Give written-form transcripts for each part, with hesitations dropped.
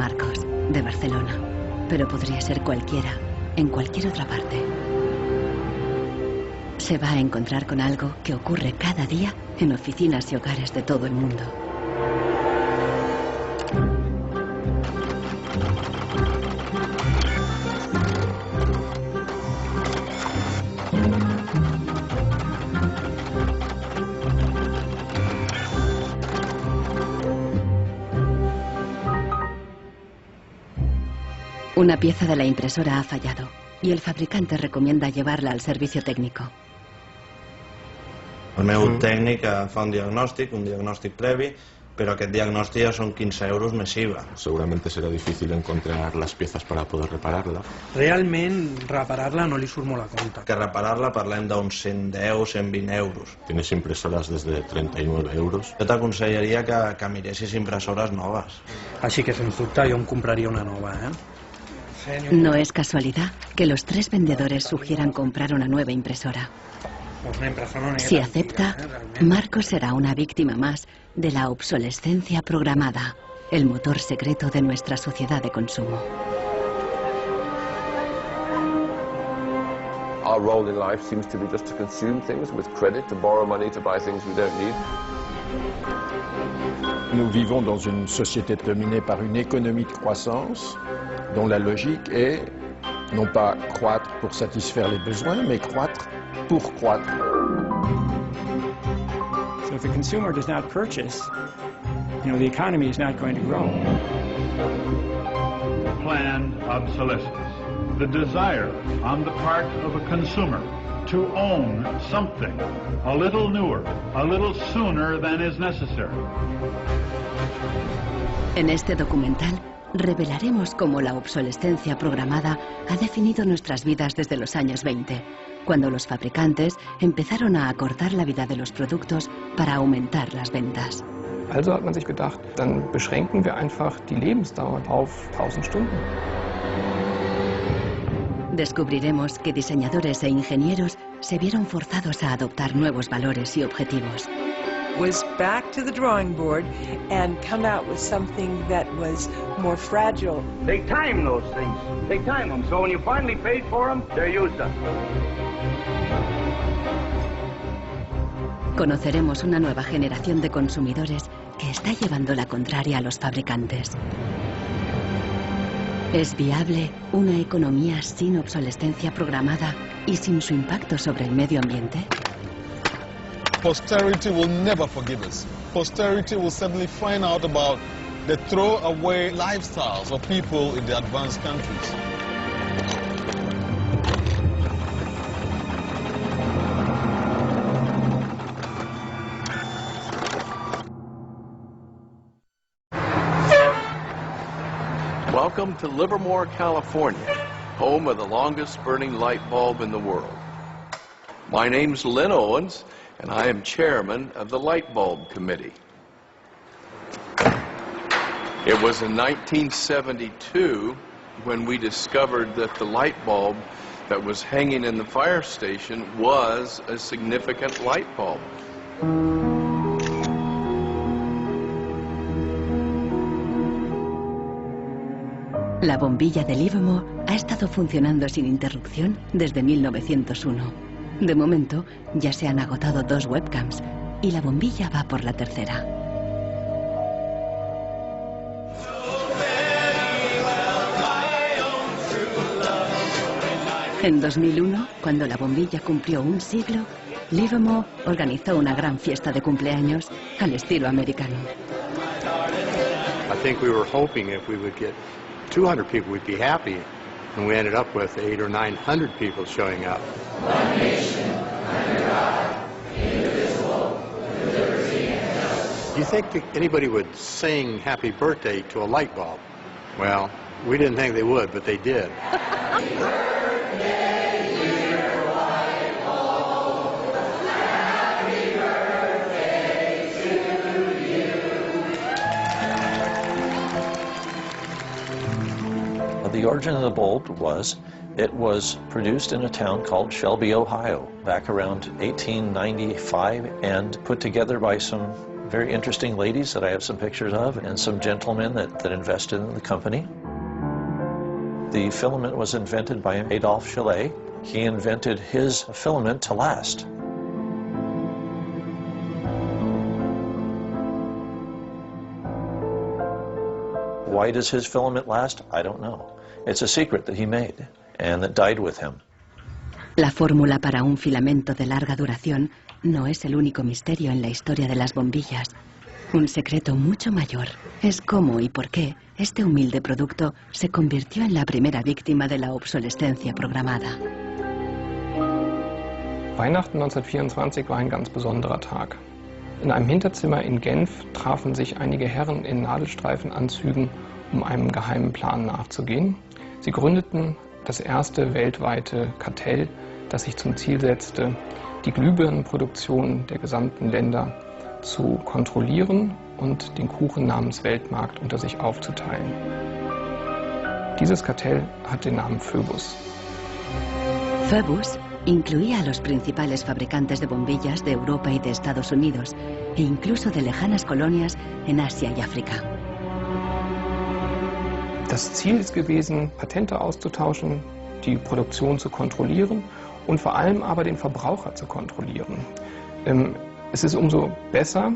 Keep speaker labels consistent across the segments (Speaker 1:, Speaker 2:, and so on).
Speaker 1: Marcos, de Barcelona, pero podría ser cualquiera, en cualquier otra parte. Se va a encontrar con algo que ocurre cada día en oficinas y hogares de todo el mundo. Una pieza de la impresora ha fallado y el fabricante recomienda llevarla al servicio técnico.
Speaker 2: El meu tècnic fa un diagnòstic previ, pero aquest diagnòstic ya son 15 euros més IVA.
Speaker 3: Seguramente será difícil encontrar las piezas para poder repararla.
Speaker 4: Realment, reparar-la no li surt molt a compte.
Speaker 2: Que reparar-la parlem d'uns 110, 120 euros.
Speaker 3: Tienes impresoras desde 39 euros.
Speaker 2: Jo t'aconsellaria que miressis impressores noves.
Speaker 4: Així que, sens dubte, jo em compraria una nova,
Speaker 1: No es casualidad que los 3 vendedores sugieran comprar una nueva impresora. Si acepta, Marcos será una víctima más de la obsolescencia programada, el motor secreto de nuestra sociedad de consumo.
Speaker 5: Our role in life seems to be just to consume things with credit, to borrow money to buy things we don't need.
Speaker 6: Nous vivons dans une société dominée par une économie de croissance dont la logique est non pas croître pour satisfaire les besoins, mais croître pour croître.
Speaker 7: So if the consumer does not purchase, the economy is not going to grow.
Speaker 8: Planned obsolescence, the desire on the part of a consumer to own something a little newer, a little sooner than is necessary.
Speaker 1: En este documental revelaremos cómo la obsolescencia programada ha definido nuestras vidas desde los años 20, cuando los fabricantes empezaron a acortar la vida de los productos para aumentar las ventas.
Speaker 9: Also hat man sich gedacht, dann beschränken wir einfach die Lebensdauer auf 1000 Stunden.
Speaker 1: Descubriremos que diseñadores e ingenieros se vieron forzados a adoptar nuevos valores y objetivos.
Speaker 10: Was back to the drawing board and come out with something that was more fragile.
Speaker 11: Take time, those things. Take time them, so when you finally paid for them, they're used up.
Speaker 1: Conoceremos una nueva generación de consumidores que está llevando la contraria a los fabricantes. ¿Es viable una economía sin obsolescencia programada y sin su impacto sobre el medio ambiente?
Speaker 12: Posterity will never forgive us. Posterity will suddenly find out about the throwaway lifestyles of people in the advanced countries.
Speaker 5: Welcome to Livermore, California, home of the longest burning light bulb in the world. My name's Lynn Owens, and I am chairman of the Light Bulb Committee. It was in 1972 when we discovered that the light bulb that was hanging in the fire station was a significant light bulb.
Speaker 1: La bombilla de Livermore ha estado funcionando sin interrupción desde 1901. De momento, ya se han agotado 2 webcams y la bombilla va por la tercera. En 2001, cuando la bombilla cumplió un siglo, Livermore organizó una gran fiesta de cumpleaños al estilo americano.
Speaker 13: I think we were hoping if we would get 200 people, we'd be happy, and we ended up with 800 or 900 people showing up.
Speaker 14: One nation, under God, indivisible, with liberty and justice.
Speaker 13: Do you think that anybody would sing happy birthday to a light bulb? Well, we didn't think they would, but they did.
Speaker 15: The origin of the bulb was, it was produced in a town called Shelby, Ohio, back around 1895, and put together by some very interesting ladies that I have some pictures of, and some gentlemen that invested in the company. The filament was invented by Adolphe Chaillet. He invented his filament to last. Why does his filament last? I don't know. It's a secret that he made and that died with him.
Speaker 1: La fórmula para un filamento de larga duración no es el único misterio en la historia de las bombillas. Un secreto mucho mayor es cómo y por qué este humilde producto se convirtió en la primera víctima de la obsolescencia programada.
Speaker 9: Weihnachten 1924 war ein ganz besonderer Tag. In einem Hinterzimmer in Genf trafen sich einige Herren in Nadelstreifenanzügen, um einem geheimen Plan nachzugehen. Sie gründeten das erste weltweite Kartell, das sich zum Ziel setzte, die Glühbirnenproduktion der gesamten Länder zu kontrollieren und den Kuchen namens Weltmarkt unter sich aufzuteilen. Dieses Kartell hat den Namen Phoebus.
Speaker 1: Phoebus incluía a los principales fabricantes de bombillas de Europa y de Estados Unidos, e incluso de lejanas colonias en Asia y África.
Speaker 9: Das Ziel ist gewesen, Patente auszutauschen, die Produktion zu kontrollieren und vor allem aber den Verbraucher zu kontrollieren. Es ist umso besser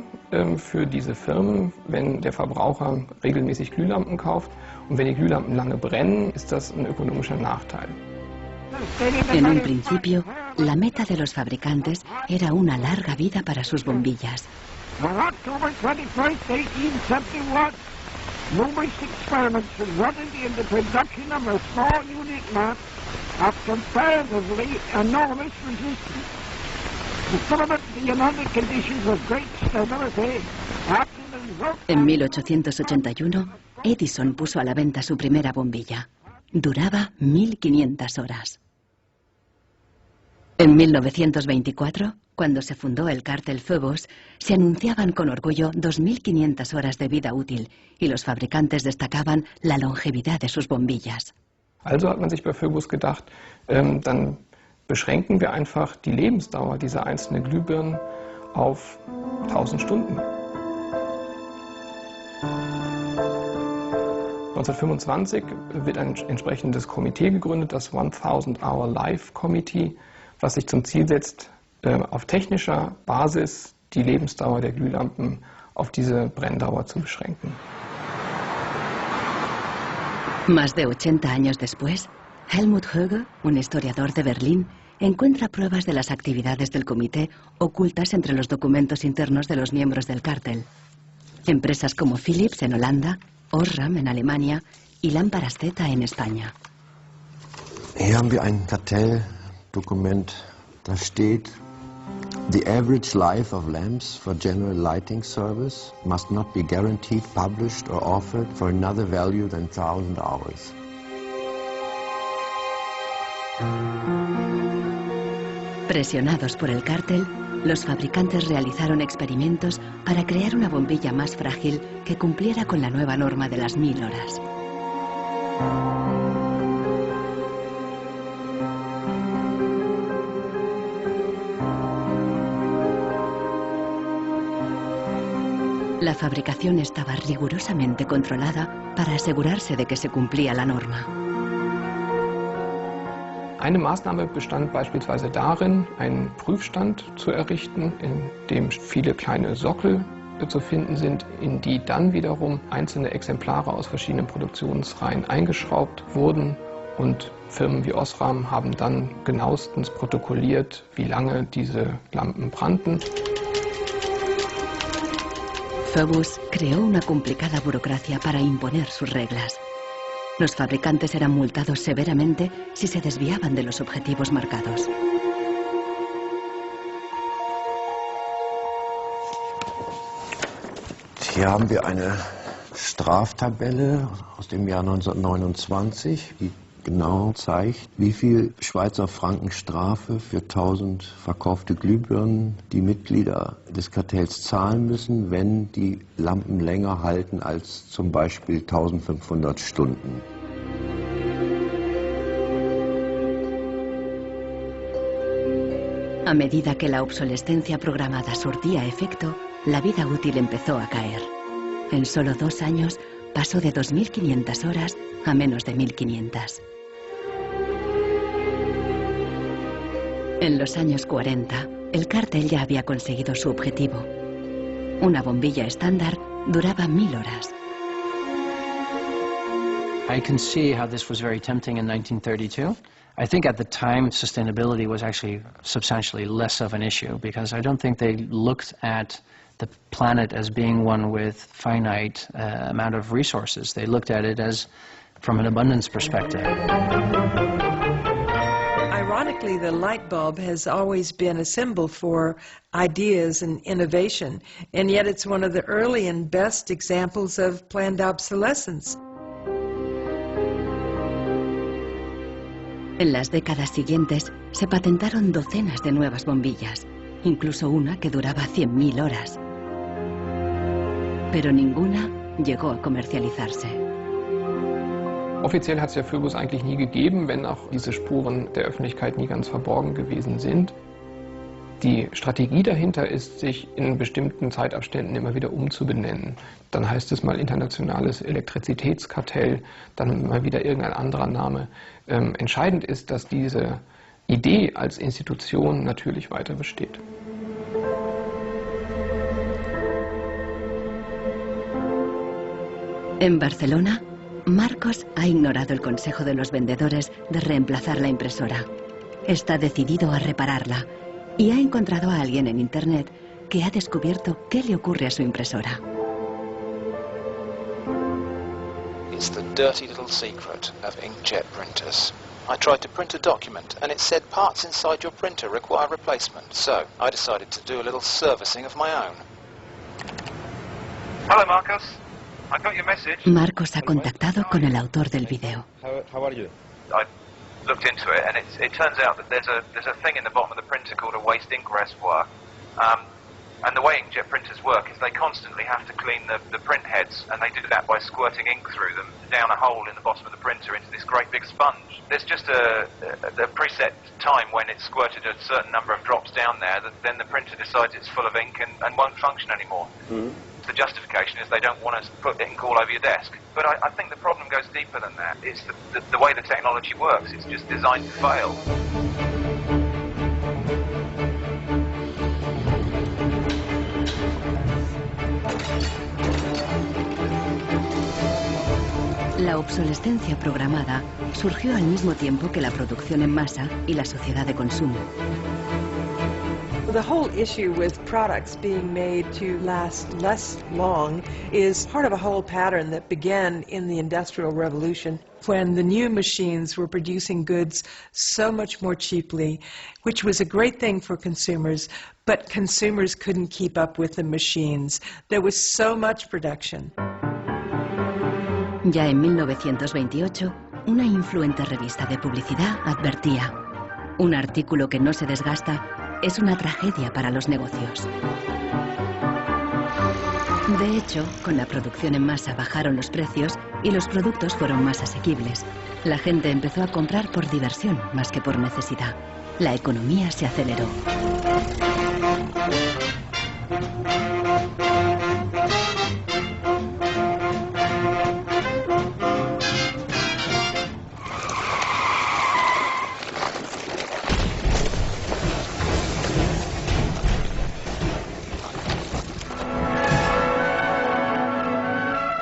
Speaker 9: für diese Firmen, wenn der Verbraucher regelmäßig Glühlampen kauft, und wenn die Glühlampen lange brennen, ist das ein ökonomischer Nachteil.
Speaker 1: En un principio, la meta de los fabricantes era una larga vida para sus bombillas.
Speaker 16: On October 21st, 1871, numerous experiments resulted in the production of a small unique lamp of comparatively enormous resistance. The filament being under conditions of great stability after the result.
Speaker 1: En 1881, Edison puso a la venta su primera bombilla. Duraba 1500 horas. En 1924, cuando se fundó el cártel Phoebus, se anunciaban con orgullo 2500 horas de vida útil y los fabricantes destacaban la longevidad de sus bombillas.
Speaker 9: Also hat man sich bei Phoebus gedacht, dann beschränken wir einfach die Lebensdauer dieser einzelnen Glühbirnen auf 1000 Stunden. 1925 wird ein entsprechendes Komitee gegründet, das 1000 Hour Life Committee, was sich zum Ziel setzt, auf technischer Basis die Lebensdauer der Glühlampen auf diese Brenndauer zu beschränken.
Speaker 1: Más de 80 años después, Helmut Höge, un historiador de Berlín, encuentra pruebas de las actividades del comité ocultas entre los documentos internos de los miembros del cártel. Empresas como Philips en Holanda, Osram en Alemania y Lámparas Z en España.
Speaker 17: Hier haben wir ein Kartelldokument, da steht: The average life of lamps for general lighting service must not be guaranteed, published or offered for another value than 1000 hours.
Speaker 1: Presionados por el cártel, los fabricantes realizaron experimentos para crear una bombilla más frágil que cumpliera con la nueva norma de las 1000 horas. La fabricación estaba rigurosamente controlada para asegurarse de que se cumplía la norma.
Speaker 9: Eine Maßnahme bestand beispielsweise darin, einen Prüfstand zu errichten, in dem viele kleine Sockel zu finden sind, in die dann wiederum einzelne Exemplare aus verschiedenen Produktionsreihen eingeschraubt wurden, und Firmen wie Osram haben dann genauestens protokolliert, wie lange diese Lampen brannten.
Speaker 1: Phoebus creó una complicada burocracia para imponer sus reglas. Los fabricantes eran multados severamente si se desviaban de los objetivos marcados.
Speaker 17: Hier haben wir eine Straftabelle aus dem Jahr 1929, die genau zeigt, wie viel Schweizer Franken Strafe für 1000 verkaufte Glühbirnen die Mitglieder des Kartells zahlen müssen, wenn die Lampen länger halten als zum Beispiel 1500 Stunden.
Speaker 1: A medida que la obsolescencia programada surtía efecto, la vida útil empezó a caer. En solo 2 años pasó de 2.500 horas a menos de 1.500. En los años 40, el cártel ya había conseguido su objetivo. Una bombilla estándar duraba 1.000 horas.
Speaker 18: I can see how this was very tempting in 1932. I think at the time sustainability was actually substantially less of an issue because I don't think they looked at the planet as being one with finite amount of resources. They looked at it as from an abundance perspective.
Speaker 10: Ironically, the light bulb has always been a symbol for ideas and innovation, and yet it's one of the early and best examples of planned obsolescence.
Speaker 1: En las décadas siguientes se patentaron docenas de nuevas bombillas, incluso una que duraba 100.000 horas. Pero ninguna llegó a comercializarse.
Speaker 9: Offiziell hat es ja Phoebus eigentlich nie gegeben, wenn auch diese Spuren der Öffentlichkeit nie ganz verborgen gewesen sind. Die Strategie dahinter ist, sich in bestimmten Zeitabständen immer wieder umzubenennen. Dann heißt es mal internationales Elektrizitätskartell, dann mal wieder irgendein anderer Name. Entscheidend ist, dass diese Idee als Institution natürlich weiter besteht.
Speaker 1: En Barcelona, Marcos ha ignorado el consejo de los vendedores de reemplazar la impresora. Está decidido a repararla y ha encontrado a alguien en Internet que ha descubierto qué le ocurre a su impresora.
Speaker 19: It's the dirty little secret of inkjet printers. I tried to print a document and it said parts inside your printer require replacement, so I decided to do a little servicing of my own.
Speaker 11: Hello, Marcos. I got your message.
Speaker 1: Marcos ha contactado con el autor del video.
Speaker 11: How are you? I looked into it, and it turns out that there's a thing in the bottom of the printer called a waste ink reservoir. And the way inkjet printers work is they constantly have to clean the print heads, and they do that by squirting ink through them down a hole in the bottom of the printer into this great big sponge. There's just a preset time when it's squirted a certain number of drops down there that then the printer decides it's full of ink and won't function anymore. The justification is they don't want to put ink all over your desk. But I think the problem goes deeper than that. It's the way the technology works. It's just designed to fail.
Speaker 1: La obsolescencia programada surgió al mismo tiempo que la producción en masa y la sociedad de consumo.
Speaker 10: The whole issue with products being made to last less long is part of a whole pattern that began in the Industrial Revolution when the new machines were producing goods so much more cheaply, which was a great thing for consumers, but consumers couldn't keep up with the machines. There was so much production.
Speaker 1: Ya en 1928, una influente revista de publicidad advertía: un artículo que no se desgasta es una tragedia para los negocios. De hecho, con la producción en masa bajaron los precios y los productos fueron más asequibles. La gente empezó a comprar por diversión más que por necesidad. La economía se aceleró.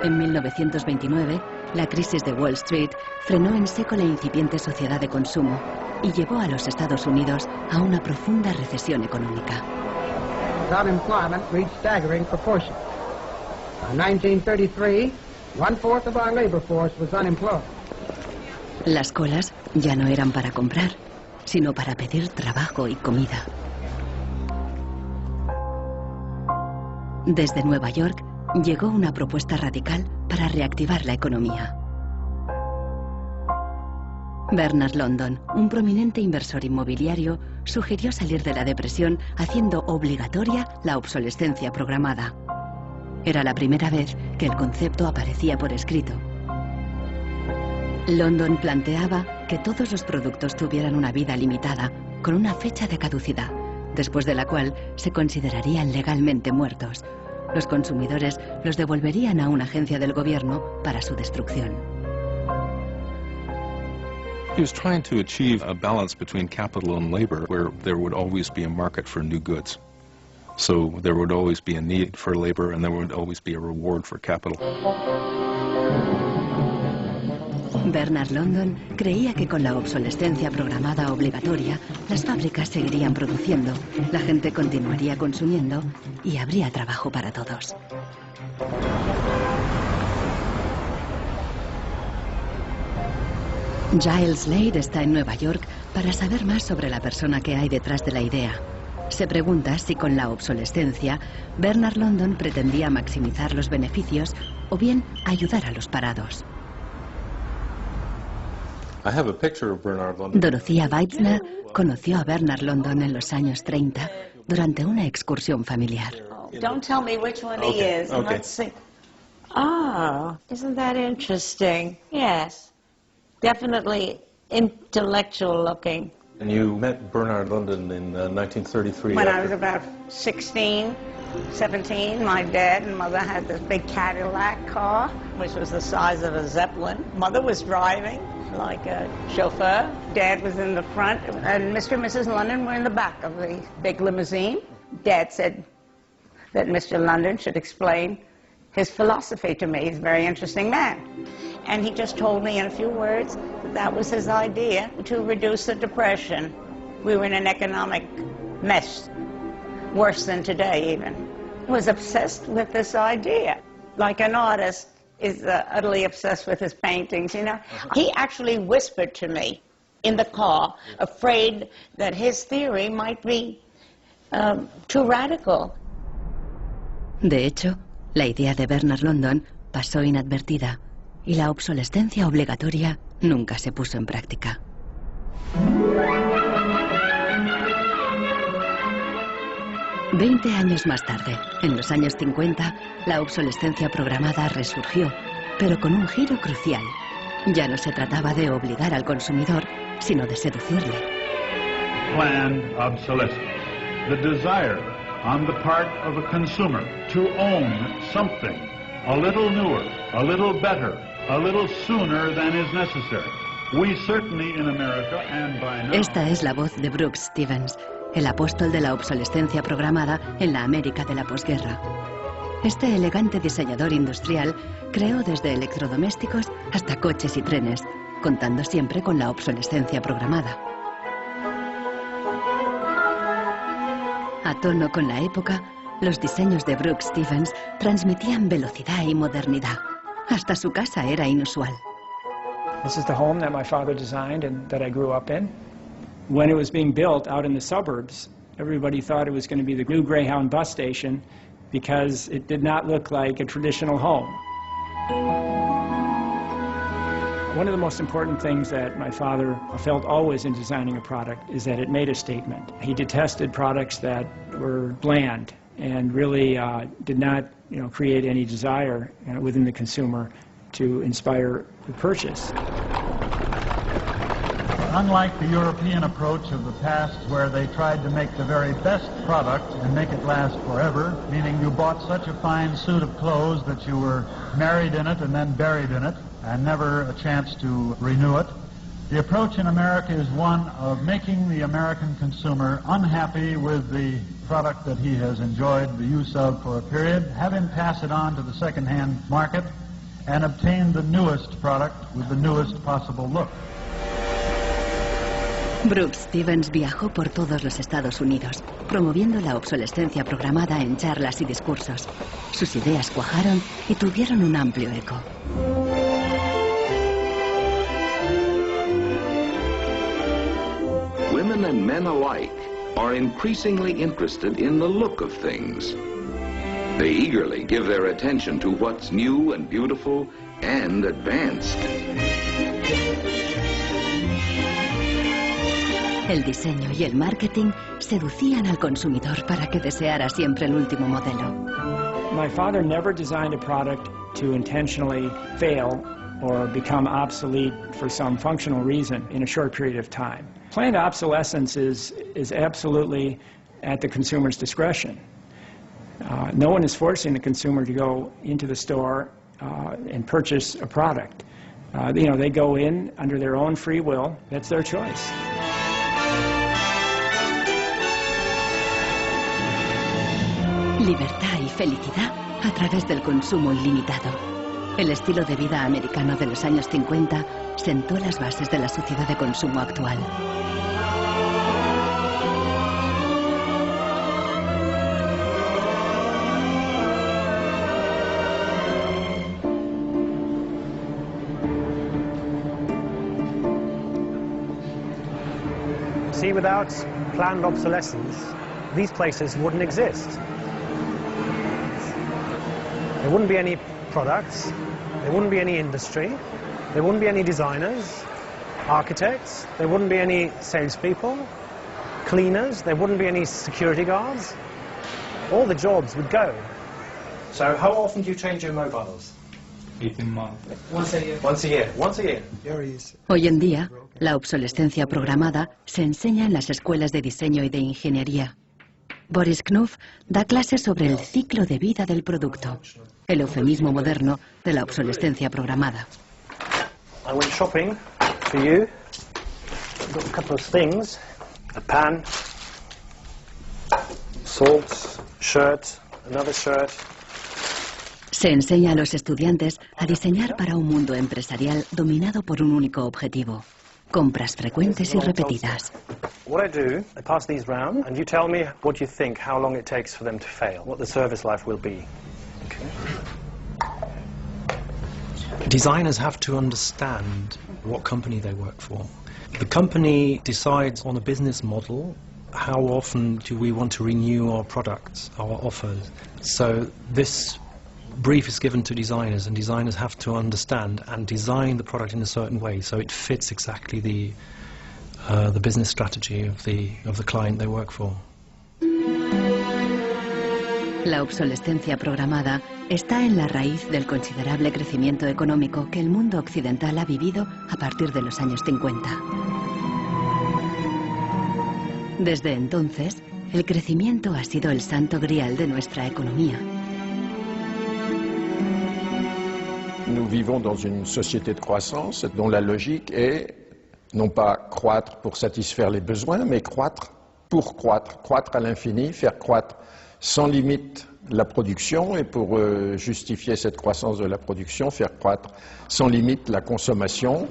Speaker 1: En 1929, la crisis de Wall Street frenó en seco la incipiente sociedad de consumo y llevó a los Estados Unidos a una profunda recesión económica.
Speaker 16: Unemployment reached staggering proportions. In 1933, 1/4 of our labor force was unemployed.
Speaker 1: Las colas ya no eran para comprar, sino para pedir trabajo y comida. Desde Nueva York llegó una propuesta radical para reactivar la economía. Bernard London, un prominente inversor inmobiliario, sugirió salir de la depresión haciendo obligatoria la obsolescencia programada. Era la primera vez que el concepto aparecía por escrito. London planteaba que todos los productos tuvieran una vida limitada, con una fecha de caducidad, después de la cual se considerarían legalmente muertos. Los consumidores los devolverían a una agencia del gobierno para su destrucción.
Speaker 3: He was trying to achieve a balance between capital and labor where there would always be a market for new goods. So there would always be a need for labor and there would always be a reward for capital.
Speaker 1: Bernard London creía que con la obsolescencia programada obligatoria, las fábricas seguirían produciendo, la gente continuaría consumiendo y habría trabajo para todos. Giles Slade está en Nueva York para saber más sobre la persona que hay detrás de la idea. Se pregunta si con la obsolescencia, Bernard London pretendía maximizar los beneficios o bien ayudar a los parados. Dorothea Weitzner conoció a Bernard London en los años 30 durante una excursión familiar.
Speaker 20: Don't tell me which one he is.
Speaker 2: Okay.
Speaker 20: Let's see. Oh, isn't that interesting? Yes. Definitely intellectual looking.
Speaker 3: And you met Bernard London in 1933.
Speaker 20: When I was about 16, 17, my dad and mother had this big Cadillac car, which was the size of a Zeppelin. Mother was driving like a chauffeur. Dad was in the front, and Mr. and Mrs. London were in the back of the big limousine. Dad said that Mr. London should explain his philosophy to me. He's a very interesting man. And he just told me in a few words that that was his idea to reduce the Depression. We were in an economic mess, worse than today even. He was obsessed with this idea, like an artist is utterly obsessed with his paintings, you know. He actually whispered to me in the car, afraid that his theory might be too radical.
Speaker 1: De hecho, la idea de Bernard London pasó inadvertida y la obsolescencia obligatoria nunca se puso en práctica. Veinte años más tarde, en los años 50, la obsolescencia programada resurgió, pero con un giro crucial. Ya no se trataba de obligar al consumidor, sino de seducirle.
Speaker 8: Planned obsolescence. The desire on the part of a consumer to own something a little newer, a little better, a little sooner than is necessary. We certainly in America and by now...
Speaker 1: Esta es la voz de Brooks Stevens, el apóstol de la obsolescencia programada en la América de la posguerra. Este elegante diseñador industrial creó desde electrodomésticos hasta coches y trenes, contando siempre con la obsolescencia programada. A tono con la época, los diseños de Brooks Stevens transmitían velocidad y modernidad. Hasta su casa era inusual.
Speaker 7: This is the home that my father designed and that I grew up in. When it was being built out in the suburbs, everybody thought it was going to be the new Greyhound bus station because it did not look like a traditional home. One of the most important things that my father felt always in designing a product is that it made a statement. He detested products that were bland and really did not, create any desire within the consumer to inspire the purchase.
Speaker 8: Unlike the European approach of the past where they tried to make the very best product and make it last forever, meaning you bought such a fine suit of clothes that you were married in it and then buried in it and never a chance to renew it, the approach in America is one of making the American consumer unhappy with the product that he has enjoyed the use of for a period, have him pass it on to the second-hand market, and obtain the newest product with the newest possible look.
Speaker 1: Brooks Stevens viajó por todos los Estados Unidos, promoviendo la obsolescencia programada en charlas y discursos. Sus ideas cuajaron y tuvieron un amplio eco.
Speaker 21: Women and men alike are increasingly interested in the look of things. They eagerly give their attention to what's new and beautiful and advanced.
Speaker 1: El diseño y el marketing seducían al consumidor para que deseara siempre el último modelo.
Speaker 7: My father never designed a product to intentionally fail or become obsolete for some functional reason in a short period of time. Planned obsolescence is absolutely at the consumer's discretion. No one is forcing the consumer to go into the store and purchase a product. They go in under their own free will. That's their choice.
Speaker 1: Libertad y felicidad a través del consumo ilimitado. El estilo de vida americano de los años 50 sentó las bases de la sociedad de consumo actual.
Speaker 4: See, without planned obsolescence, these places wouldn't exist. There wouldn't be any products, there wouldn't be any industry, there wouldn't be any designers, architects, there wouldn't be any salespeople, cleaners, there wouldn't be any security guards. All the jobs would go.
Speaker 22: So how often do you change your mobiles?
Speaker 4: 18 months.
Speaker 22: Once a year. Once a year. Once a year.
Speaker 1: Hoy en día, la obsolescencia programada se enseña en las escuelas de diseño y de ingeniería. Boris Knopf da clases sobre el ciclo de vida del producto, el eufemismo moderno de la obsolescencia programada.
Speaker 4: I went shopping for you. I've got a couple of things. A pan, salt, shirt, another shirt.
Speaker 1: Se enseña a los estudiantes a diseñar para un mundo empresarial dominado por un único objetivo: compras frecuentes y repetidas.
Speaker 4: What I do, I pass these round, and you tell me what you think, how long it takes for them to fail, what the service life will be. Okay.
Speaker 23: Designers have to understand what company they work for. The company decides on a business model, how often do we want to renew our products, our offers. So this brief is given to designers, and designers have to understand and design the product in a certain way so it fits exactly the business strategy of the client they work for.
Speaker 1: La obsolescencia programada está en la raíz del considerable crecimiento económico que el mundo occidental ha vivido a partir de los años 50. Desde entonces, el crecimiento ha sido el santo grial de nuestra economía.
Speaker 6: Nous vivons dans une société de croissance dont la logique est non pas croître pour satisfaire les besoins, mais croître pour croître, croître à l'infini, faire croître sans limite la production, et pour justifier cette croissance de la production, faire croître sans limite la consommation.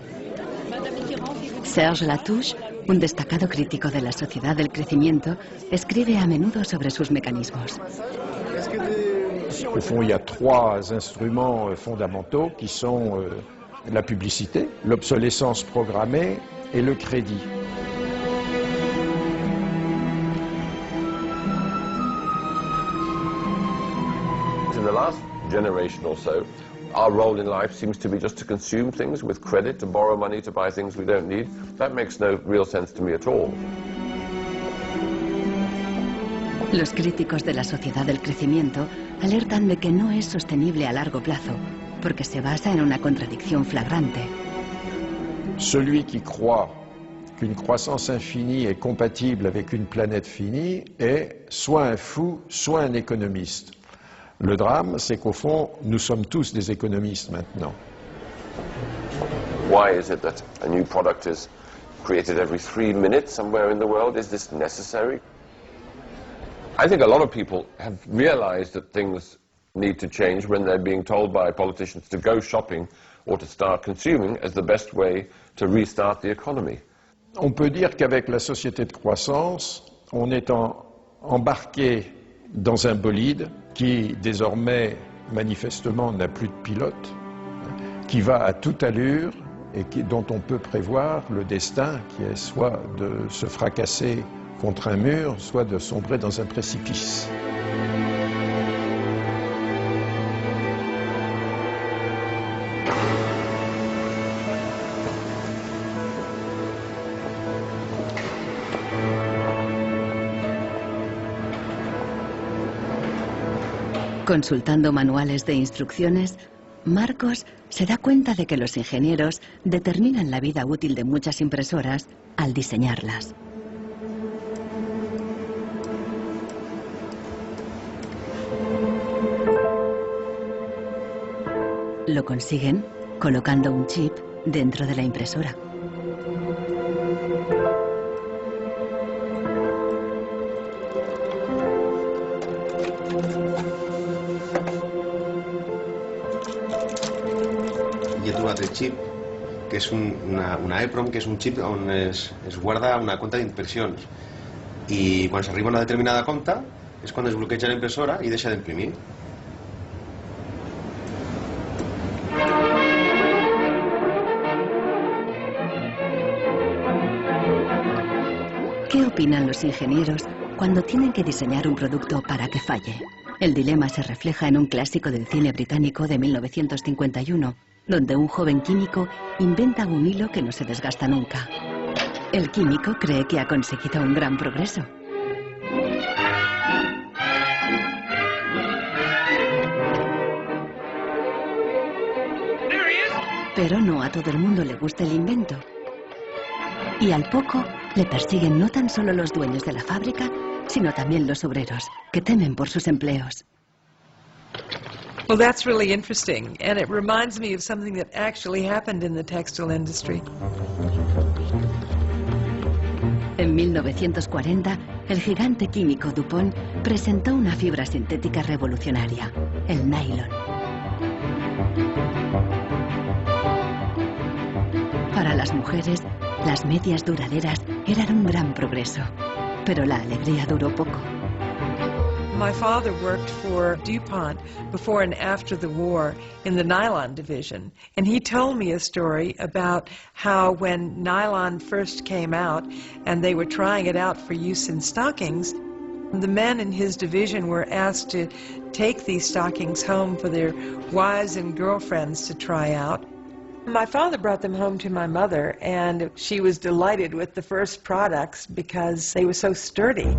Speaker 1: Serge Latouche, un destacado crítico de la sociedad del crecimiento, escribe a menudo sobre sus mecanismos.
Speaker 6: Au fond, il y a trois instruments fondamentaux qui sont la publicité, l'obsolescence programmée et le crédit.
Speaker 5: In the last generation or so, our role in life seems to be just to consume things with credit, to borrow money to buy things we don't need. That makes no real sense to me at all.
Speaker 1: Los críticos de la sociedad del crecimiento alertan de que no es sostenible a largo plazo, porque se basa en una contradicción flagrante.
Speaker 6: Celui qui croit qu'une croissance infinie est compatible avec une planète finie est soit un fou, soit un économiste. Le drame, c'est qu'au fond, nous sommes tous des économistes maintenant.
Speaker 5: Why is it that a new product is created every 3 minutes somewhere in the world? Is this necessary? I think a lot of people have realized that things need to change when they're being told by politicians to go shopping or to start consuming as the best way to restart the economy.
Speaker 6: On peut dire qu'avec la société de croissance, on est embarqué dans un bolide qui désormais manifestement n'a plus de pilote, qui va à toute allure et dont on peut prévoir le destin qui est soit de se fracasser contre un mur, soit de sombrer dans un précipice.
Speaker 1: Consultando manuales de instrucciones, Marcos se da cuenta de que los ingenieros determinan la vida útil de muchas impresoras al diseñarlas. Lo consiguen colocando un chip dentro de la impresora.
Speaker 17: I he trobat el xip, que és una EEPROM, que és un xip on es guarda una compta d'impressions. I quan s'arriba a una determinada compta és quan es bloqueja la impressora i deixa d'imprimir.
Speaker 1: ¿Qué opinan los ingenieros cuando tienen que diseñar un producto para que falle? El dilema se refleja en un clásico del cine británico de 1951, donde un joven químico inventa un hilo que no se desgasta nunca. El químico cree que ha conseguido un gran progreso. Pero no a todo el mundo le gusta el invento. Y al poco le persiguen no tan solo los dueños de la fábrica, sino también los obreros, que temen por sus empleos.
Speaker 10: Well, that's really interesting, and it reminds me of something that actually happened in the textile industry.
Speaker 1: En 1940, el gigante químico DuPont presentó una fibra sintética revolucionaria, el nylon. Para las mujeres, las medias duraderas eran un gran progreso, pero la alegría duró poco.
Speaker 10: My father worked for DuPont before and after the war in the nylon division, and he told me a story about how when nylon first came out and they were trying it out for use in stockings, the men in his division were asked to take these stockings home for their wives and girlfriends to try out. My father brought them home to my mother, and she was delighted with the first products because they were so sturdy.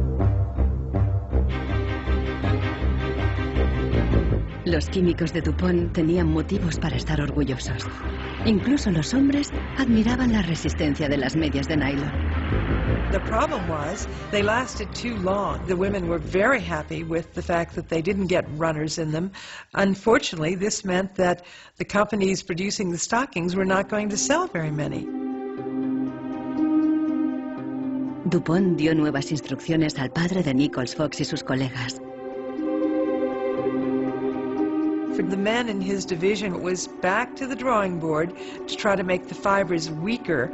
Speaker 1: Los químicos de DuPont tenían motivos para estar orgullosos. Incluso los hombres admiraban la resistencia de las medias de nylon.
Speaker 10: The problem was they lasted too long. The women were very happy with the fact that they didn't get runners in them. Unfortunately, this meant that the companies producing the stockings were not going to sell very many.
Speaker 1: DuPont dio nuevas instrucciones al padre de Nichols Fox y sus colegas.
Speaker 10: For the men in his division, it was back to the drawing board to try to make the fibers weaker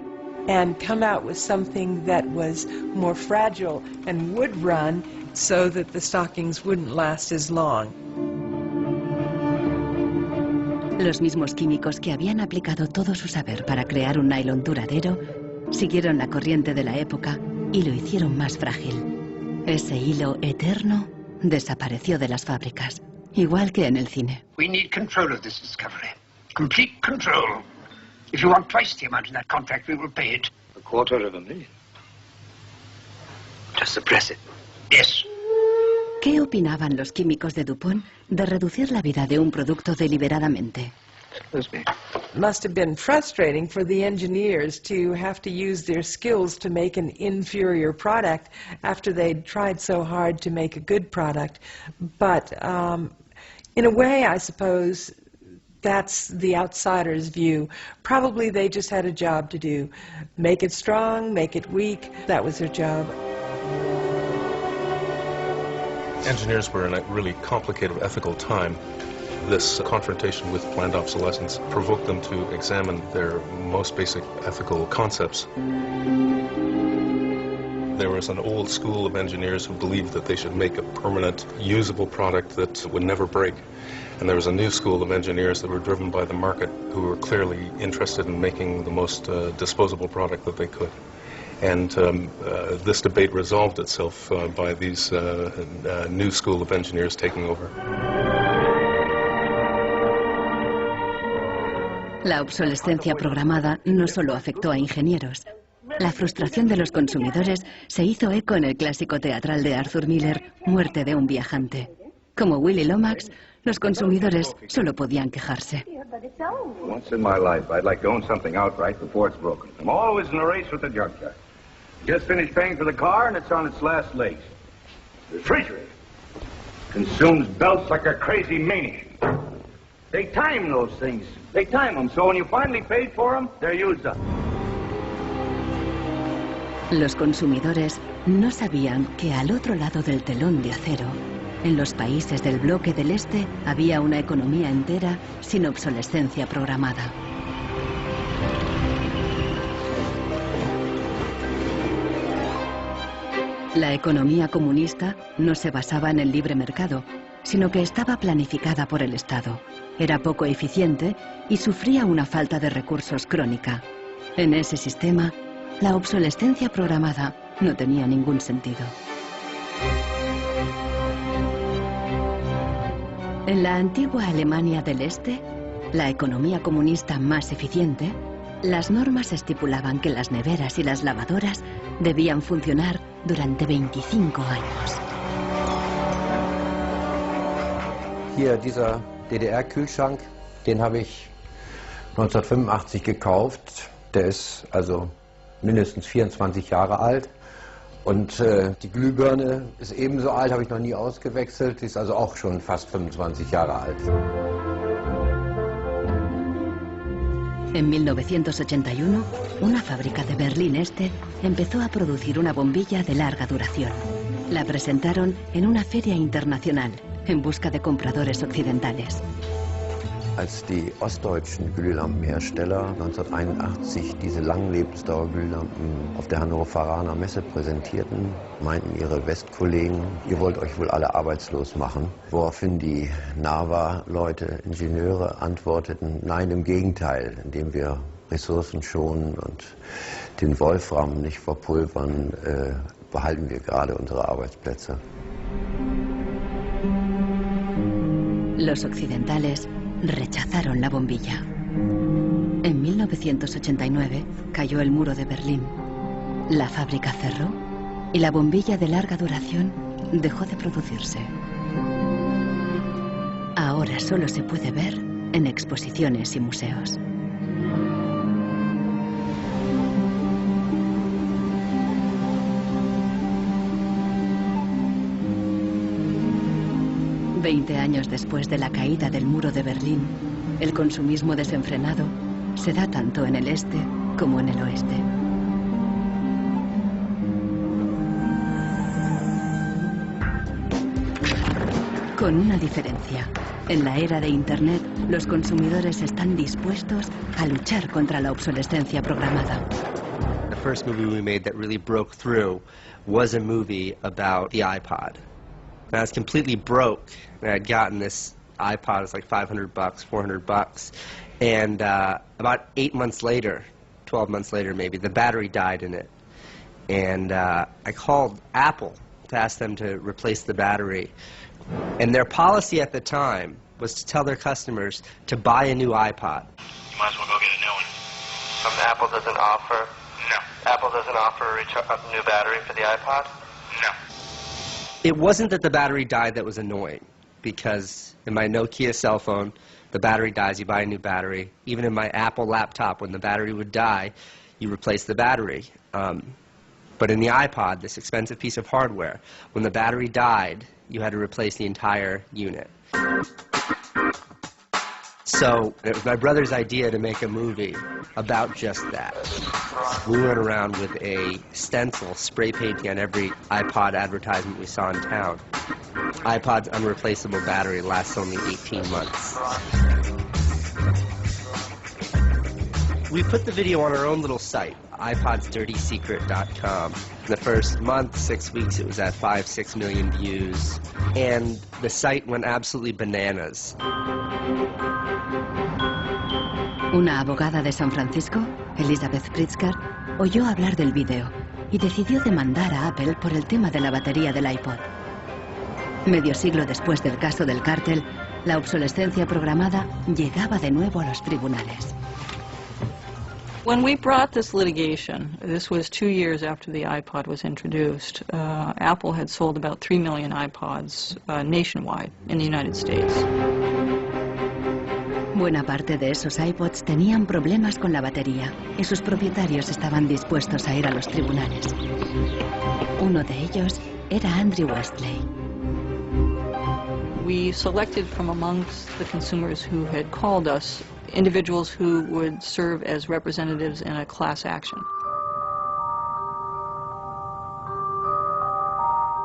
Speaker 10: and come out with something that was more fragile and would run so that the stockings wouldn't last as long.
Speaker 1: Los mismos químicos que habían aplicado todo su saber para crear un nylon duradero siguieron la corriente de la época y lo hicieron más frágil. Ese hilo eterno desapareció de las fábricas. Igual que en el cine.
Speaker 16: We need control of this discovery. Complete control. If you want twice the amount in that contract, we will pay it.
Speaker 12: $250,000. To suppress it.
Speaker 16: Yes.
Speaker 1: ¿Qué opinaban los químicos de DuPont de reducir la vida de un producto deliberadamente?
Speaker 10: Must have been frustrating for the engineers to have to use their skills to make an inferior product after they'd tried so hard to make a good product. But in a way, I suppose that's the outsider's view. Probably they just had a job to do. Make it strong, make it weak. That was their job.
Speaker 3: Engineers were in a really complicated ethical time. This confrontation with planned obsolescence provoked them to examine their most basic ethical concepts. There was an old school of engineers who believed that they should make a permanent, usable product that would never break. And there was a new school of engineers that were driven by the market who were clearly interested in making the most disposable product that they could. And this debate resolved itself by these new school of engineers taking over.
Speaker 1: La obsolescencia programada no solo afectó a ingenieros. La frustración de los consumidores se hizo eco en el clásico teatral de Arthur Miller, Muerte de un viajante. Como Willy Lomax, los consumidores solo podían quejarse.
Speaker 13: Once in my life, I'd like to own something outright before it's broken. I'm always in a race with the junkyard. Just finished paying for the car and it's on its last legs. The refrigerator consumes belts like a crazy maniac. They time those things. They time them, so when you finally paid for them, they're used up.
Speaker 1: Los consumidores no sabían que al otro lado del telón de acero, en los países del bloque del Este, había una economía entera sin obsolescencia programada. La economía comunista no se basaba en el libre mercado, sino que estaba planificada por el Estado. Era poco eficiente y sufría una falta de recursos crónica. En ese sistema, la obsolescencia programada no tenía ningún sentido. En la antigua Alemania del Este, la economía comunista más eficiente, las normas estipulaban que las neveras y las lavadoras debían funcionar durante 25 años.
Speaker 17: Hier dieser DDR-Kühlschrank, den habe ich 1985 gekauft. Der ist also mindestens 24 Jahre alt. Und die Glühbirne ist ebenso alt, habe ich noch nie ausgewechselt. Die ist also auch schon fast 25 Jahre alt.
Speaker 1: En 1981, una fábrica de Berlín Este empezó a producir una bombilla de larga duración. La presentaron en una feria internacional en busca de compradores occidentales.
Speaker 17: Als die ostdeutschen Glühlampenhersteller 1981 diese Langlebensdauerglühlampen auf der Hannoveraner Messe präsentierten, meinten ihre Westkollegen, ihr wollt euch wohl alle arbeitslos machen. Woraufhin die NAVA-Leute, Ingenieure, antworteten, nein, im Gegenteil, indem wir Ressourcen schonen und den Wolfram nicht verpulvern, behalten wir gerade unsere Arbeitsplätze.
Speaker 1: Los occidentales rechazaron la bombilla. En 1989 cayó el muro de Berlín. La fábrica cerró y la bombilla de larga duración dejó de producirse. Ahora solo se puede ver en exposiciones y museos. Veinte años después de la caída del muro de Berlín, el consumismo desenfrenado se da tanto en el este como en el oeste. Con una diferencia. En la era de Internet, los consumidores están dispuestos a luchar contra la obsolescencia programada.
Speaker 12: The first movie we made that really broke through was a movie about the iPod. And I was completely broke, and I had gotten this iPod. It was like $500, $400, and about 8 months later, 12 months later maybe, the battery died in it. And I called Apple to ask them to replace the battery. And their policy at the time was to tell their customers to buy a new iPod.
Speaker 11: You might as well go get a new one. Apple doesn't offer? No. Apple doesn't offer a new battery for the iPod? No.
Speaker 12: It wasn't that the battery died that was annoying, because in my Nokia cell phone, the battery dies, you buy a new battery. Even in my Apple laptop, when the battery would die, you replace the battery. But in the iPod, this expensive piece of hardware, when the battery died, you had to replace the entire unit. So it was my brother's idea to make a movie about just that. We went around with a stencil spray painting on every iPod advertisement we saw in town. iPod's unreplaceable battery lasts only 18 months. We put the video on our own little site, iPodsDirtySecret.com. The first month, 6 weeks, it was at 5-6 million views, and the site went absolutely bananas.
Speaker 1: Una abogada de San Francisco, Elizabeth Pritzker, oyó hablar del vídeo y decidió demandar a Apple por el tema de la batería del iPod. Medio siglo después del caso del cártel, la obsolescencia programada llegaba de nuevo a los tribunales.
Speaker 14: When we brought this litigation, this was 2 years after the iPod was introduced, Apple had sold about 3 million iPods nationwide in the United States.
Speaker 1: Buena parte de esos iPods tenían problemas con la batería y sus propietarios estaban dispuestos a ir a los tribunales. Uno de ellos era Andrew Westley.
Speaker 14: We selected from amongst the consumers who had called us individuals who would serve as representatives in a class action.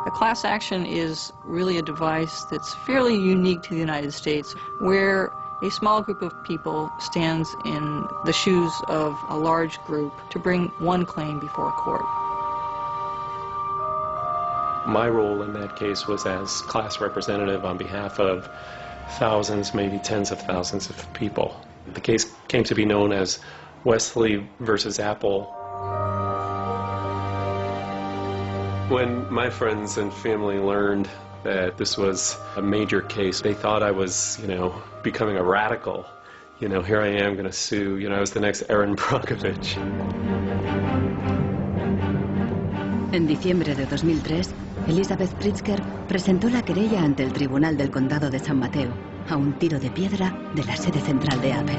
Speaker 14: A class action is really a device that's fairly unique to the United States, where a small group of people stands in the shoes of a large group to bring one claim before a court.
Speaker 9: My role in that case was as class representative on behalf of thousands, maybe tens of thousands of people. The case came to be known as Wesley versus Apple. When my friends and family learned that this was a major case, they thought I was, becoming a radical. Here I am going to sue, I was the next Aaron Brockovich.
Speaker 1: En diciembre de 2003, Elizabeth Pritzker presentó la querella ante el Tribunal del Condado de San Mateo, a un tiro de piedra de la sede central de Apple.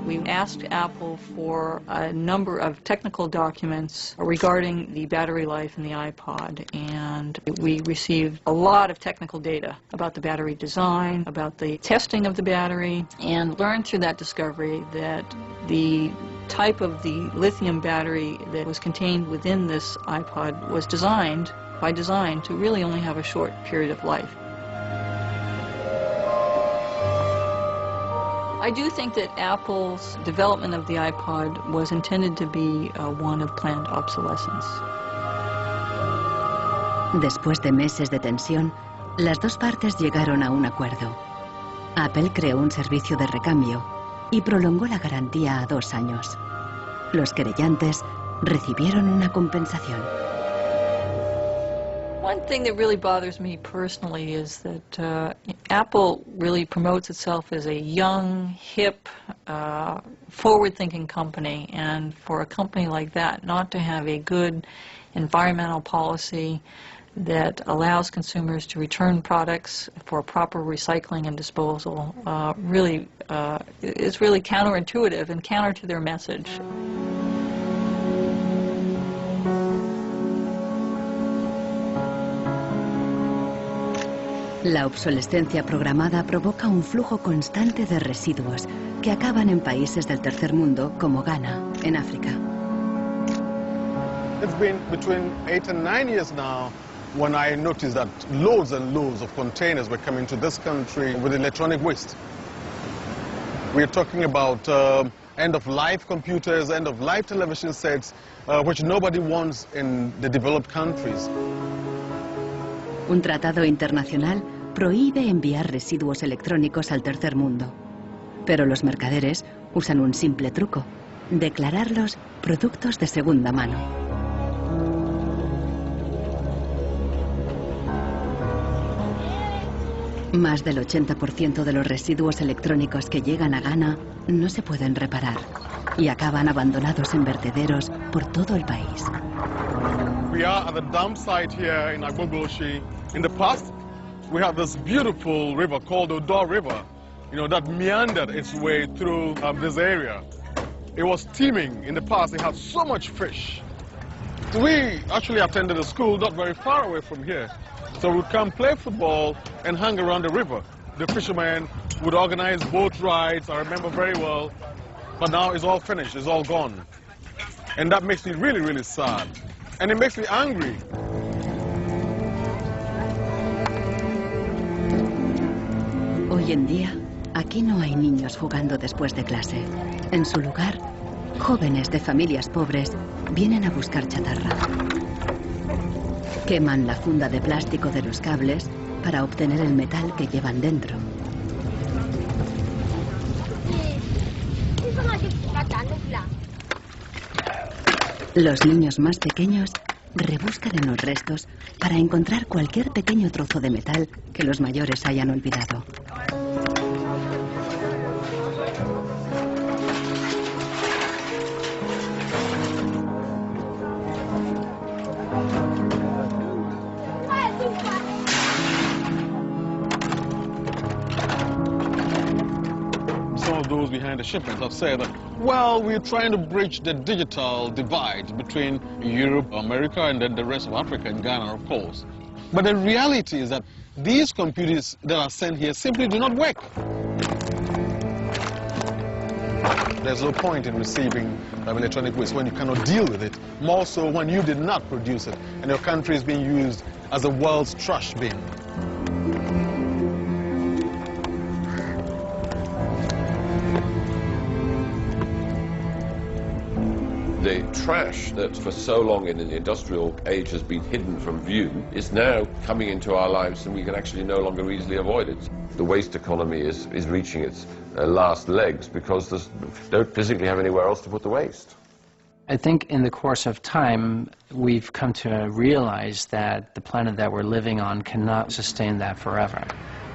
Speaker 14: We asked Apple for a number of technical documents regarding the battery life in the iPod, and we received a lot of technical data about the battery design, about the testing of the battery, and learned through that discovery that the type of the lithium battery that was contained within this iPod was designed, by design, to really only have a short period of life. I do think that Apple's development of the iPod was intended to be one of planned obsolescence.
Speaker 1: Después de meses de tensión, las dos partes llegaron a un acuerdo. Apple creó un servicio de recambio y prolongó la garantía a 2 años. Los querellantes recibieron una compensación.
Speaker 14: One thing that really bothers me personally is that Apple really promotes itself as a young, hip, forward-thinking company, and for a company like that not to have a good environmental policy that allows consumers to return products for proper recycling and disposal really is really counterintuitive and counter to their message.
Speaker 1: La obsolescencia programada provoca un flujo constante de residuos que acaban en países del tercer mundo como Ghana, en África.
Speaker 15: It's been between 8 and 9 years now when I noticed that loads and loads of containers were coming to this country with electronic waste. We're talking about end-of-life computers, end-of-life television sets, which nobody wants in the developed countries.
Speaker 1: Un tratado internacional prohíbe enviar residuos electrónicos al tercer mundo. Pero los mercaderes usan un simple truco: declararlos productos de segunda mano. Más del 80% de los residuos electrónicos que llegan a Ghana no se pueden reparar y acaban abandonados en vertederos por todo el país.
Speaker 15: We are at the dump site here in Agbogbloshie. In the past, we had this beautiful river called the Odor River, that meandered its way through this area. It was teeming. In the past, it had so much fish. So we actually attended a school not very far away from here. So we'd come play football and hang around the river. The fishermen would organize boat rides, I remember very well. But now it's all finished, it's all gone. And that makes me really, really sad. And it makes me angry.
Speaker 1: Hoy en día, aquí no hay niños jugando después de clase. En su lugar, jóvenes de familias pobres vienen a buscar chatarra. Queman la funda de plástico de los cables para obtener el metal que llevan dentro. Los niños más pequeños rebuscan en los restos para encontrar cualquier pequeño trozo de metal que los mayores hayan olvidado.
Speaker 15: Some of those behind the shipments have said that, well, we're trying to bridge the digital divide between Europe, America, and then the rest of Africa and Ghana, of course. But the reality is that these computers that are sent here simply do not work. There's no point in receiving electronic waste when you cannot deal with it, more so when you did not produce it and your country is being used as the world's trash bin.
Speaker 5: The trash that for so long in the industrial age has been hidden from view is now coming into our lives, and we can actually no longer easily avoid it. The waste economy is reaching its last legs because they don't physically have anywhere else to put the waste.
Speaker 23: I think in the course of time, we've come to realize that the planet that we're living on cannot sustain that forever.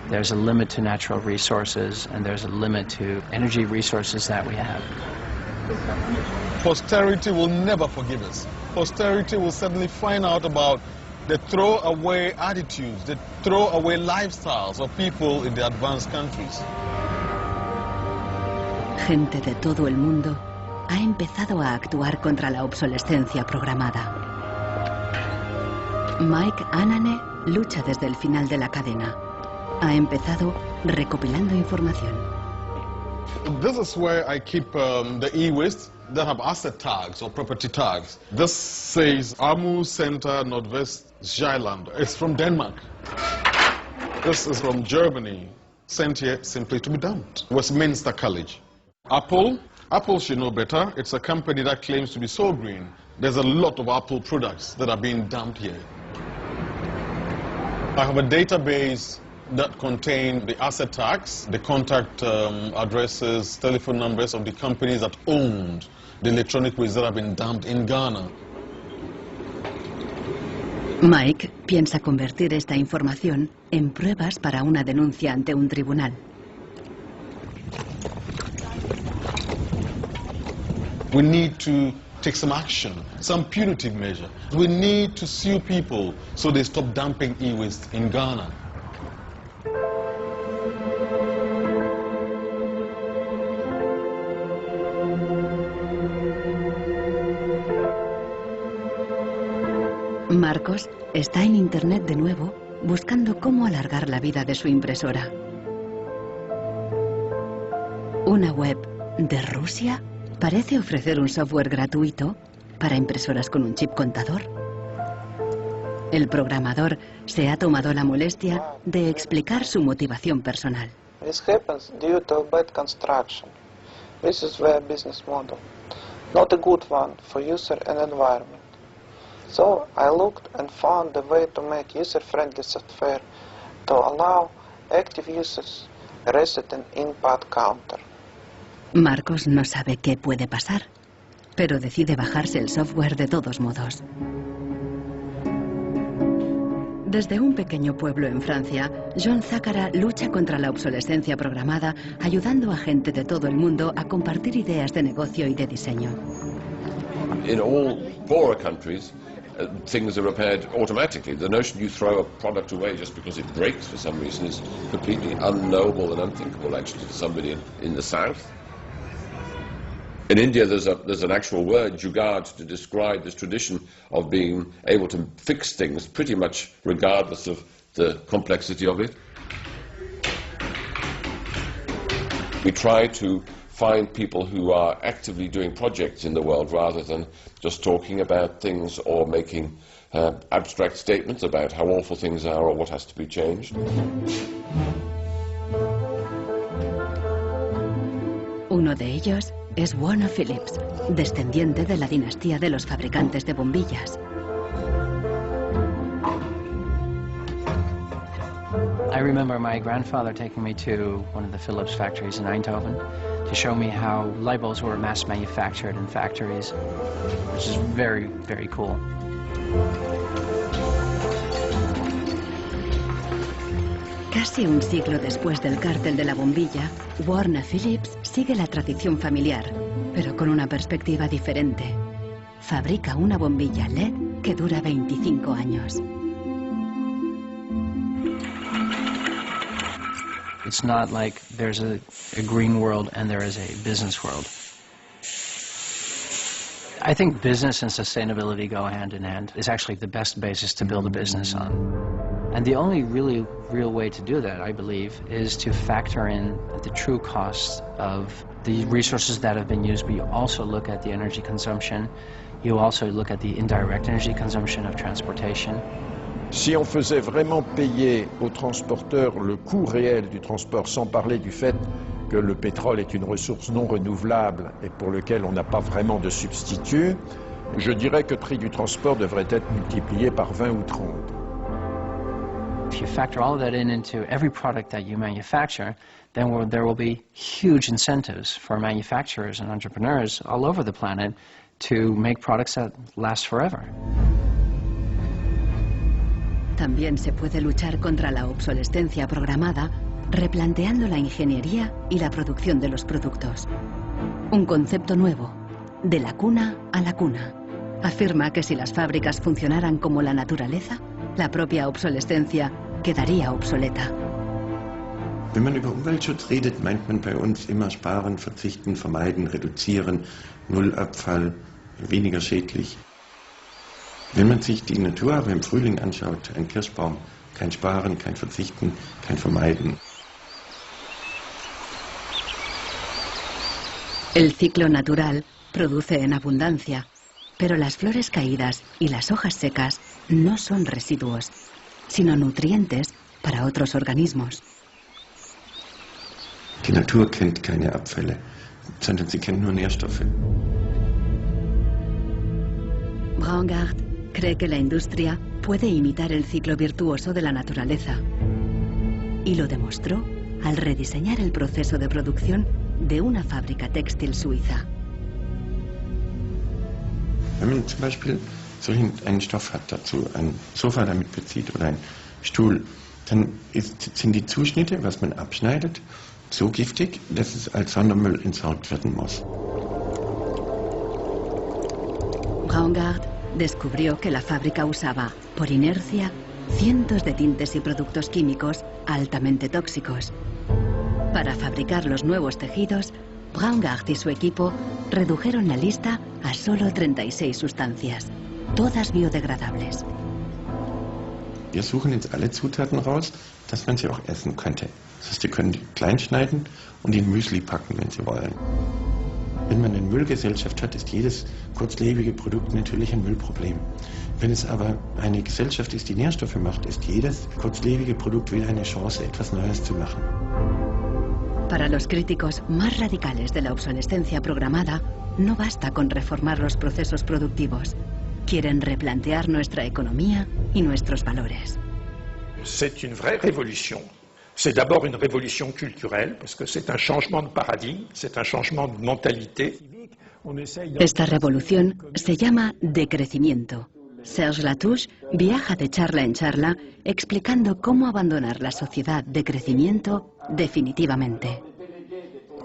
Speaker 23: There's a limit to natural resources, and there's a limit to energy resources that we have.
Speaker 15: Posterity will never forgive us. Posterity will certainly find out about the throwaway attitudes, the throwaway lifestyles of people in the advanced countries.
Speaker 1: Gente de todo el mundo ha empezado a actuar contra la obsolescencia programada. Mike Anane lucha desde el final de la cadena. Ha empezado recopilando información.
Speaker 15: This is where I keep the e-waste that have asset tags or property tags. This says Amu Center Nordvest Zeeland. It's from Denmark. This is from Germany, sent here simply to be dumped. Westminster College. Apple should know better. It's a company that claims to be so green. There's a lot of Apple products that are being dumped here. I have a database that contain the asset tags, the contact addresses, telephone numbers of the companies that owned the electronic waste that have been dumped in Ghana.
Speaker 1: Mike piensa convertir esta información en pruebas para una denuncia ante un tribunal.
Speaker 15: We need to take some action, some punitive measure. We need to sue people so they stop dumping e-waste in Ghana.
Speaker 1: Marcos está en Internet de nuevo buscando cómo alargar la vida de su impresora. Una web de Rusia parece ofrecer un software gratuito para impresoras con un chip contador. El programador se ha tomado la molestia de explicar su motivación personal.
Speaker 2: This happens due to bad construction. This is their business model. Not a good one for user and environment. So I looked and found a way to make user-friendly software to allow active users reset an input counter.
Speaker 1: Marcos no sabe qué puede pasar, pero decide bajarse el software de todos modos. Desde un pequeño pueblo en Francia, John Zácara lucha contra la obsolescencia programada, ayudando a gente de todo el mundo a compartir ideas de negocio y de diseño.
Speaker 5: In all poorer countries, things are repaired automatically. The notion you throw a product away just because it breaks for some reason is completely unknowable and unthinkable, actually, to somebody in the south. In India, there's an actual word, jugaad, to describe this tradition of being able to fix things pretty much regardless of the complexity of it. We try to find people who are actively doing projects in the world rather than just talking about things or making abstract statements about how awful things are or what has to be changed.
Speaker 1: Uno de ellos es Warner Phillips, descendiente de la dinastía de los fabricantes de bombillas.
Speaker 23: I remember my grandfather taking me to one of the Philips factories in Eindhoven to show me how light bulbs were mass manufactured in factories, which is very, very cool.
Speaker 1: Casi un siglo después del cártel de la bombilla, Warner Phillips sigue la tradición familiar, pero con una perspectiva diferente. Fabrica una bombilla LED que dura 25 años.
Speaker 23: It's not like there's a green world and there is a business world.
Speaker 18: I think business and sustainability go hand in hand. It's actually the best basis to build a business on. And the only really real way to do that, I believe, is to factor in the true costs of the resources that have been used, but you also look at the energy consumption, you also look at the indirect energy consumption of transportation.
Speaker 6: Si on faisait vraiment payer aux transporteurs le coût réel du transport, sans parler du fait que le pétrole est une ressource non renouvelable et pour lequel on n'a pas vraiment de substitut, je dirais que le prix du transport devrait être multiplié par 20 ou 30.
Speaker 18: If you factor all of that into every product that you manufacture, then there will be huge incentives for manufacturers and entrepreneurs all over the planet to make products that last forever.
Speaker 1: También se puede luchar contra la obsolescencia programada replanteando la ingeniería y la producción de los productos. Un concepto nuevo, de la cuna a la cuna. Afirma que si las fábricas funcionaran como la naturaleza, la propia obsolescencia quedaría obsoleta.
Speaker 17: Wenn man über Umweltschutz redet, meint man bei uns immer sparen, verzichten, vermeiden, reduzieren, Nullabfall, weniger schädlich. Wenn man sich die Natur aber im Frühling anschaut, ein Kirschbaum, kein Sparen, kein Verzichten, kein Vermeiden.
Speaker 1: El ciclo natural produce en abundancia, pero las flores caídas y las hojas secas no son residuos, sino nutrientes para otros organismos.
Speaker 17: Die Natur kennt keine Abfälle, sondern sie kennt nur Nährstoffe.
Speaker 1: Braungart cree que la industria puede imitar el ciclo virtuoso de la naturaleza. Y lo demostró al rediseñar el proceso de producción de una fábrica textil suiza.
Speaker 17: Wenn man zum Beispiel einen Stoff hat dazu, ein Sofa damit bezieht oder ein Stuhl, dann sind die Zuschnitte, was man abschneidet, so giftig, dass es als Sondermüll entsorgt werden muss.
Speaker 1: Braungart descubrió que la fábrica usaba, por inercia, cientos de tintes y productos químicos altamente tóxicos. Para fabricar los nuevos tejidos, Braungart y su equipo redujeron la lista a solo 36 sustancias, todas biodegradables.
Speaker 17: Wir suchen jetzt alle Zutaten raus, dass man sie auch essen könnte. Das heißt, Sie können die klein schneiden und in Müsli packen, wenn Sie wollen. Wenn man eine Müllgesellschaft hat, ist jedes kurzlebige Produkt natürlich ein Müllproblem. Wenn es aber eine Gesellschaft ist, die Nährstoffe macht, ist jedes kurzlebige Produkt wieder eine Chance, etwas Neues zu machen.
Speaker 1: Para los críticos más radicales de la obsolescencia programada, no basta con reformar los procesos productivos. Quieren replantear nuestra economía y nuestros valores.
Speaker 6: C'est une vraie révolution. C'est d'abord une révolution culturelle, parce que c'est un changement de paradigme, c'est un changement de mentalité.
Speaker 1: Esta revolución se llama decrecimiento. Serge Latouche viaja de charla en charla explicando cómo abandonar la sociedad de crecimiento definitivamente.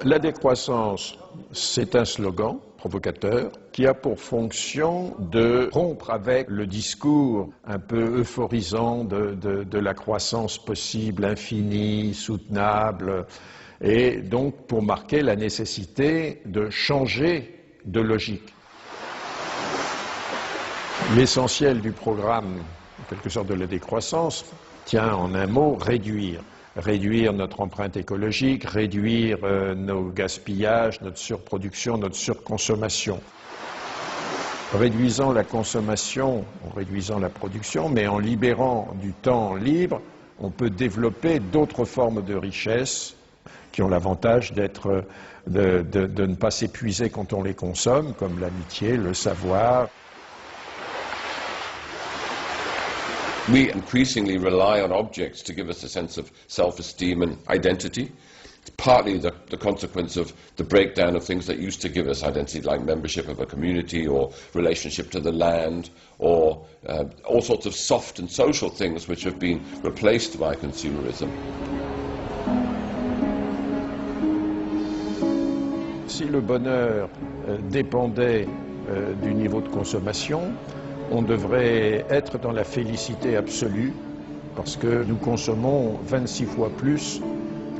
Speaker 6: La décroissance, c'est un slogan provocateur qui a pour fonction de rompre avec le discours un peu euphorisant de la croissance possible, infinie, soutenable, et donc pour marquer la nécessité de changer de logique. L'essentiel du programme, en quelque sorte de la décroissance, tient en un mot réduire. Réduire notre empreinte écologique, réduire nos gaspillages, notre surproduction, notre surconsommation. Réduisant la consommation, en réduisant la production, mais en libérant du temps libre, on peut développer d'autres formes de richesse qui ont l'avantage de ne pas s'épuiser quand on les consomme, comme l'amitié, le savoir.
Speaker 5: We increasingly rely on objects to give us a sense of self-esteem and identity. It's partly the consequence of the breakdown of things that used to give us identity, like membership of a community or relationship to the land, or all sorts of soft and social things which have been replaced by consumerism.
Speaker 6: Si le bonheur dépendait du niveau de consommation, on devrait être dans la félicité absolue parce que nous consommons 26 fois plus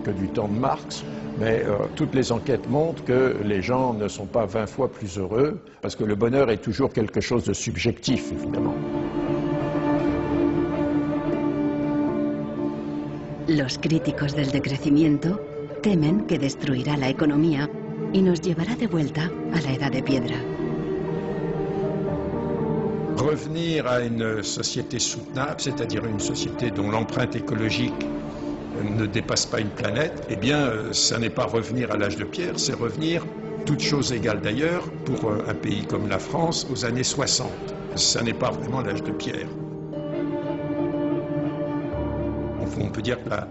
Speaker 6: que du temps de Marx, mais toutes les enquêtes montrent que les gens ne sont pas 20 fois plus heureux, parce que le bonheur est toujours quelque chose de subjectif, évidemment.
Speaker 1: Los críticos del decrecimiento temen que destruirá la economía y nos llevará de vuelta a la edad de piedra.
Speaker 6: Revenir à une société soutenable, c'est-à-dire une société dont l'empreinte écologique ne dépasse pas une planète, eh bien, ça n'est pas revenir à l'âge de pierre, c'est revenir, toutes choses égales d'ailleurs, pour un pays comme la France, aux années 60. Ça n'est pas vraiment l'âge de pierre. On peut dire que la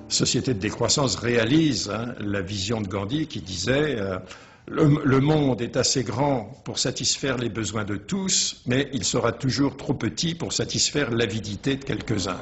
Speaker 6: société de décroissance réalise la vision de Gandhi qui disait le monde est assez grand pour satisfaire les besoins de tous, mais il sera toujours trop petit pour satisfaire l'avidité de quelques-uns.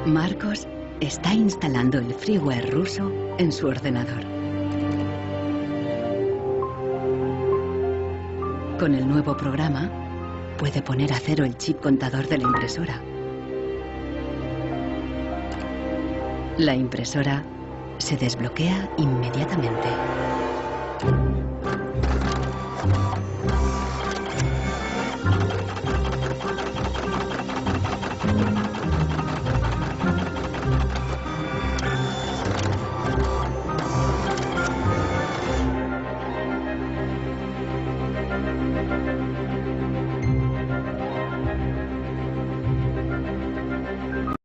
Speaker 1: Marcos está instalando el freeware ruso en su ordenador. Con el nuevo programa, puede poner a cero el chip contador de la impresora. La impresora se desbloquea inmediatamente.